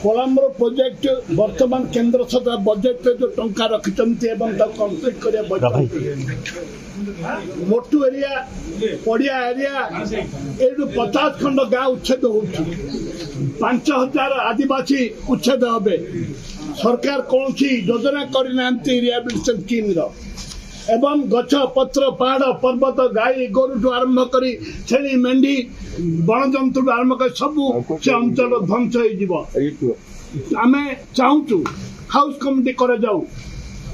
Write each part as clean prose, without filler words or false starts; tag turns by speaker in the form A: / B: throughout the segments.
A: कोलंबर project वर्तमान केंद्र सरकार बजेट जो टंका रखिंट कंप्लीट कर मोटू एरिया पड़िया एरिया ये 50 खंड गाँ उच्छेद हो 5000 आदिवासी उच्छेद हे सरकार कौन योजना करना रिहाबिलिटेशन स्कीम एवं गछ पत्र पहाड़ पर्वत गाई गोरु आरंभ कर छेली मेंढी बणजंतु आरंभ कर सबू से अंचल ध्वंस आम चाहूँ हाउस कमिटी कर जाऊ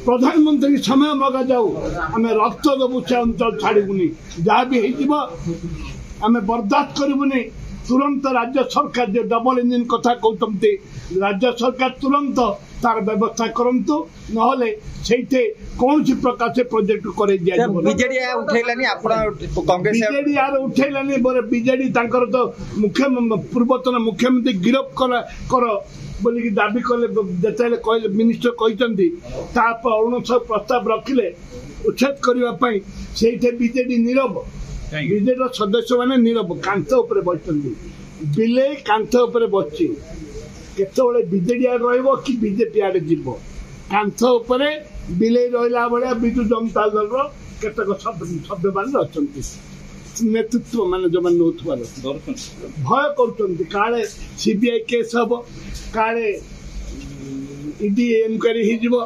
A: प्रधानमंत्री समय मगा जाऊ आम रक्त दबू से अंचल छाड़बूनी जहाँ भी होमें बर्दाश्त करूनी तुरंत राज्य सरकार जो डबल इंजिन कथा कहते राज्य सरकार तुरंत तार व्यवस्था करंतु नहले सेठे कौन सी प्रकार से प्रोजेक्ट करे दिया
B: बीजेडी उठैलानी आपण कांग्रेस
A: बीजेडी यार उठैलानी बोले बीजेडी तांकर तो मुख्य पूर्वतन मुख्यमंत्री गिरफ कर बोली दाबी कले जेतेले कहले मिनिस्टर कहचंती ताप अरुणाचल प्रस्ताव रखिले उच्छेद करबा पई सेठे बीजेडी नीरव बीजेडी सदस्य माने नीरव कांथ ऊपर बसचंती बिले कांथ ऊपर बसची केतबेले बीजेडी रहिबो कि बीजेपी आड़े जीव कांथ उपर बिले रहा भाया विजु जनता दल केतक सभ्य मान अच्छा नेतृत्व मान जो मैंने भय कर सीबीआई केस हम काले ईडी इनक्वारी हो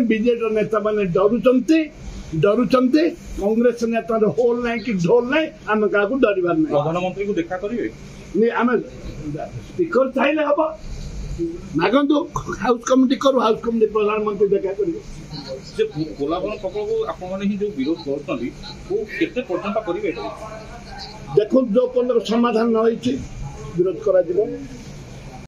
A: बीजेडी नेता मैंने डरुंट कांग्रेस नेता होल ना कि ढोल ना आम क्या डरबार ना
C: प्रधानमंत्री को देखा करेंगे
A: आम स्पीकर चाहिए हम मागंतु हाउस कमिटी करू हाउस कमिटी प्रधानमंत्री देखा करेंगे
C: कोलाबन प्रकल्प आपने जो विरोध कर
A: देखो जो पर्यटन समाधान न विरोध करा